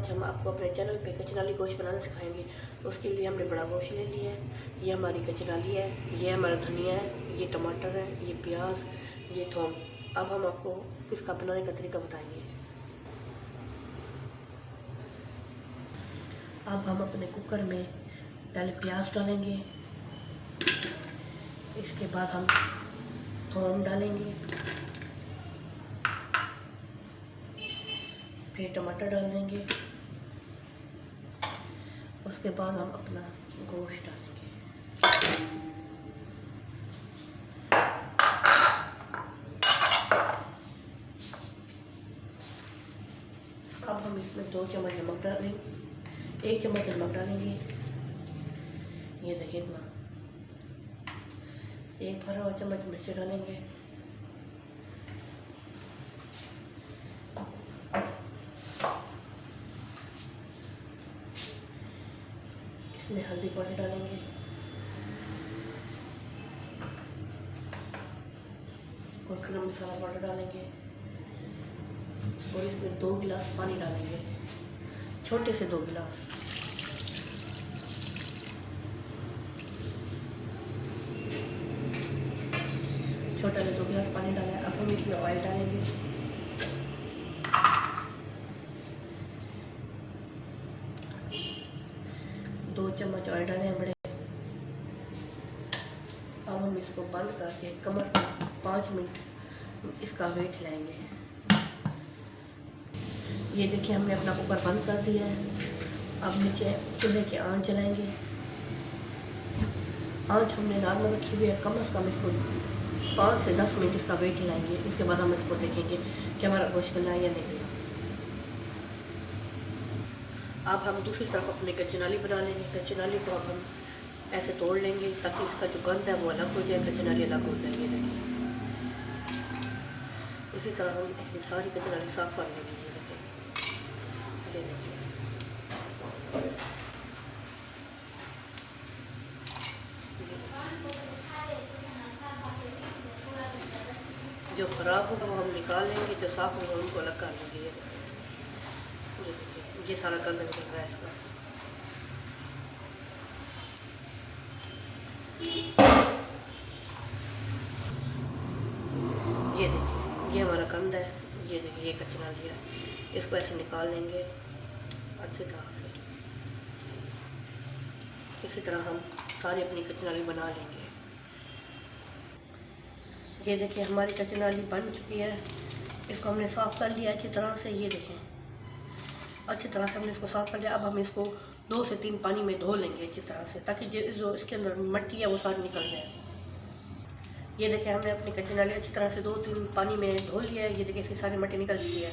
आज हम आपको अपने चैनल पे कचनाली गोश्त बनाना सिखाएंगे। तो उसके लिए हमने बड़ा गोश्त ले लिया है। ये हमारी कचनाली है, ये हमारा धनिया है, ये टमाटर है, ये प्याज, ये थोम। अब हम आपको इसका बनाने का तरीका बताएंगे। अब हम अपने कुकर में पहले प्याज डालेंगे, इसके बाद हम थोम डालेंगे, फिर टमाटर डाल देंगे, उसके बाद हम अपना गोश्त डालेंगे। अब हम इसमें 2 चम्मच नमक डालेंगे, 1 चम्मच नमक डालेंगे। ये देखिए इतना। 1 भरा हुआ चम्मच मिर्च डालेंगे, इसमें हल्दी पाउडर डालेंगे, और गरम मसाला पाउडर डालेंगे, और इसमें 2 गिलास पानी डालेंगे, छोटे से 2 गिलास। छोटा से 2 गिलास पानी डाला है। अब हम इसमें ऑयल डालेंगे, दो चम्मच ऑयल डाले हैं बड़े। अब हम इसको बंद करके कम से कम 5 मिनट इसका वेट लेंगे। ये देखिए हमने अपना कुकर बंद कर दिया है। अब नीचे चूल्हे की आंच जलाएंगे। आंच हमने नॉर्मल रखी हुई है। कम से कम इसको 5 से 10 मिनट इसका वेट हिलाएंगे। इसके बाद हम इसको देखेंगे कि हमारा गोश्त गला है या नहीं। अब हम दूसरी तरफ अपने कचनाली बना लेंगे। कचनाली को अब हम ऐसे तोड़ लेंगे ताकि इसका जो गंद है वो अलग हो जाए, कचनाली अलग हो जाएगी। देखिए इसी तरह हम अपनी सारी कचनाली साफ कर लेंगे। ये देखिए जो ख़राब होगा वो हम निकाल लेंगे, जो साफ़ होगा उनको अलग कर लेंगे। ये देखिए ये सारा गंद निकल रहा है इसका। ये देखिए ये हमारा गंद है। ये देखिए ये कचनाली है, इसको ऐसे निकाल लेंगे अच्छी तरह से। इसी तरह हम सारी अपनी कचनाली बना लेंगे। ये देखिए हमारी कचनाली बन चुकी है। इसको हमने साफ़ कर लिया अच्छी तरह से। ये देखें अच्छी तरह से हमने इसको साफ़ कर लिया। अब हम इसको 2 से 3 पानी में धो लेंगे अच्छी तरह से, ताकि जो इसके अंदर मिट्टी है वो सारी निकल जाए। ये देखिए हमने अपनी कचनाली अच्छी तरह से 2-3 पानी में धो लिया है। ये देखिए इसकी सारी मिट्टी निकल चुकी है।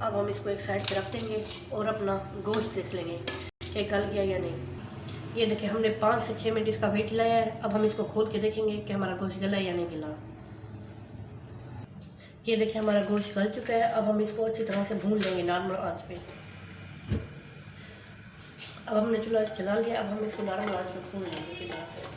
अब हम इसको एक साइड पे रख देंगे और अपना गोश्त देख लेंगे कि गल गया या नहीं। ये देखिए हमने 5 से 6 मिनट इसका वेट लाया है। अब हम इसको खोल के देखेंगे कि हमारा गोश्त गला या नहीं गला। ये देखिए हमारा गोश्त गल चुका है। अब हम इसको अच्छी तरह से भून लेंगे नॉर्मल आंच पे। अब हमने चूल्हा चला लिया। अब हम इसको नॉर्मल आंच पे भून लेंगे अच्छी तरह से।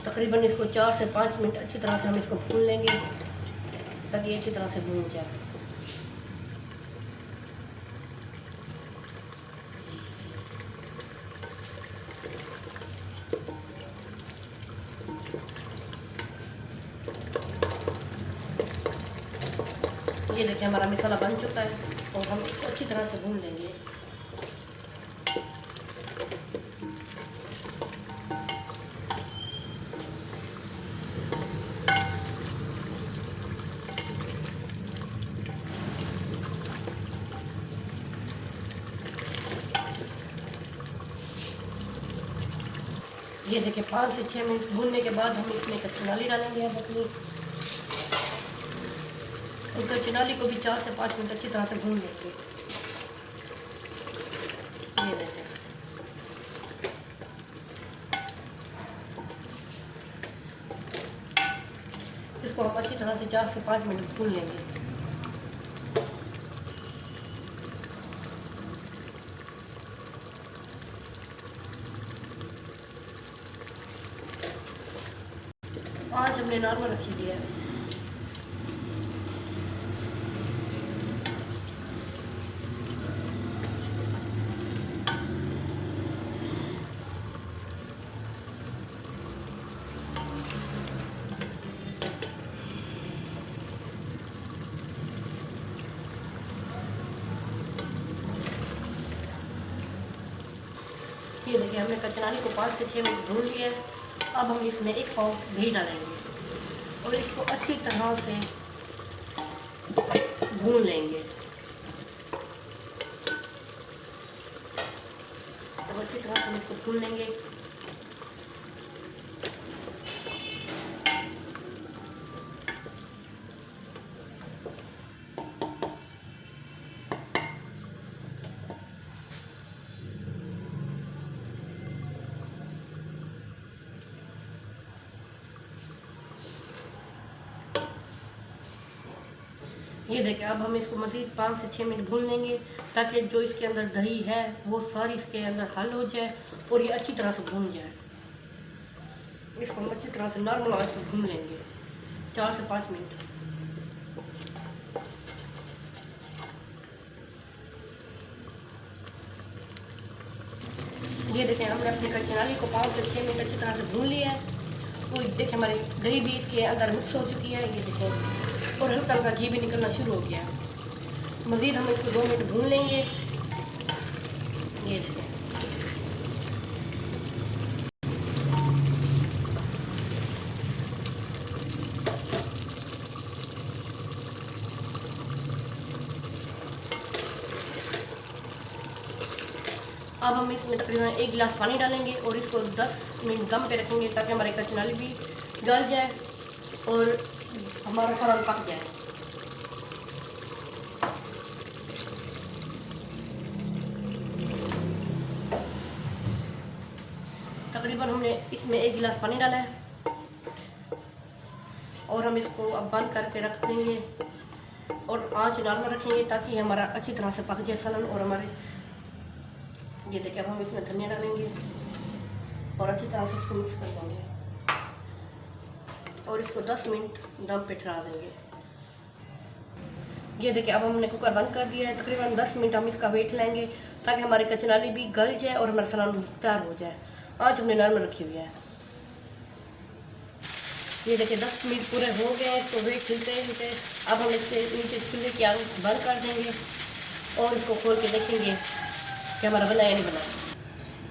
तकरीबन इसको 4 से 5 मिनट अच्छी तरह से हम इसको भून लेंगे ताकि ये अच्छी तरह से भून जाए। ये देखिए हमारा मसाला बन चुका है और हम इसको अच्छी तरह से भून लेंगे। ये देखिए 5 से 6 मिनट भूनने के बाद हम इसमें कचनाली डालेंगे अब अपनी। और कचनाली को भी 4 से 5 मिनट अच्छी तरह से भून लेंगे। ये देखिए इसको हम अच्छी तरह से 4 से 5 मिनट भून लेंगे। आज हमने हमने नॉर्मल रखी हुई है। ये देखिए हमने कचनाली को 5 से 6 मिनट भून लिया है। अब हम इसमें 1 पाव घी डालेंगे और इसको अच्छी तरह से भून लेंगे। तो अच्छी तरह से हम इसको भून लेंगे। ये देखिए अब हम इसको मज़ीद 5 से 6 मिनट भून लेंगे ताकि जो इसके अंदर दही है वो सारी इसके अंदर हल हो जाए और ये अच्छी तरह से भून जाए। इसको हम अच्छी तरह से नॉर्मल आंच पर भून लेंगे 4 से 5 मिनट। ये देखें हमने अपनी कचनाली को 5 से 6 मिनट अच्छी तरह से भून लिया है। तो देखिए हमारी दही भी इसके अंदर मिक्स हो चुकी है। ये देखो और हल्का हल्का घी भी निकलना शुरू हो गया है। मज़ीद हम इसको 2 मिनट भून लेंगे। ये देखें अब हम इसमें तकरीबन 1 गिलास पानी डालेंगे और इसको 10 मिनट दम पे रखेंगे ताकि हमारी कचनाली भी गल जाए और हमारा सालन पक जाए। तकरीबन हमने इसमें 1 गिलास पानी डाला है और हम इसको अब बंद करके रख देंगे और आंच नॉर्मल रखेंगे ताकि हमारा अच्छी तरह से पक जाए सालन। और हमारे ये देखिए अब हम इसमें धनिया डालेंगे और अच्छी तरह से इसको मिक्स कर देंगे और इसको 10 मिनट दम पे ठहरा देंगे। ये देखिए अब हमने कुकर बंद कर दिया है। तकरीबन 10 मिनट हम इसका वेट लेंगे ताकि हमारी कचनाली भी गल जाए और हमारा सालन तैयार हो जाए। आज हमने नॉर्मल रखी हुई है। ये देखिए 10 मिनट पूरे हो गए तो वेट हिलते हिलते अब हम इसके नीचे चूल्हे की आग बंद कर देंगे और इसको खोल के देखेंगे कि हमारा बना या नहीं बना।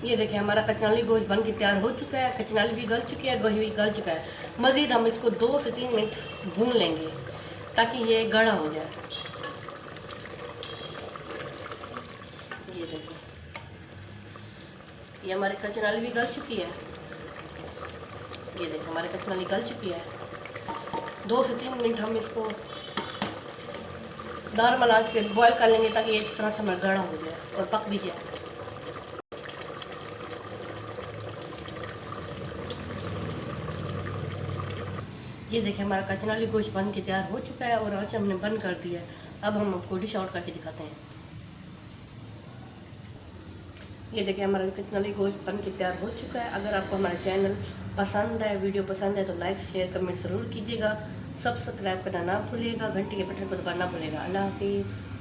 ये देखिए हमारा कचनाली गोश्त बन के तैयार हो चुका है। कचनाली भी गल चुकी है, गोश्त भी गल चुका है। मज़ीद हम इसको 2 से 3 मिनट भून लेंगे ताकि ये गाढ़ा हो जाए। ये देखिए ये हमारी कचनाली भी गल चुकी है। ये देखिए हमारी कचनाली गल चुकी है। 2 से 3 मिनट हम इसको नॉर्मल आंच पे बॉयल कर लेंगे ताकि ये इस तरह से हमारा गाढ़ा हो जाए और पक भी जाए। ये देखिए हमारा कचनाली गोश्त बन के तैयार हो चुका है और आंच हमने बंद कर दिया है। अब हम आपको डिश आउट करके दिखाते हैं। ये देखिए हमारा कचनाली गोश्त बन के तैयार हो चुका है। अगर आपको हमारा चैनल पसंद है, वीडियो पसंद है तो लाइक शेयर कमेंट ज़रूर कीजिएगा। सब्सक्राइब करना ना भूलिएगा, घंटी के बटन को दबाना ना भूलिएगा। अल्लाह हाफिज़।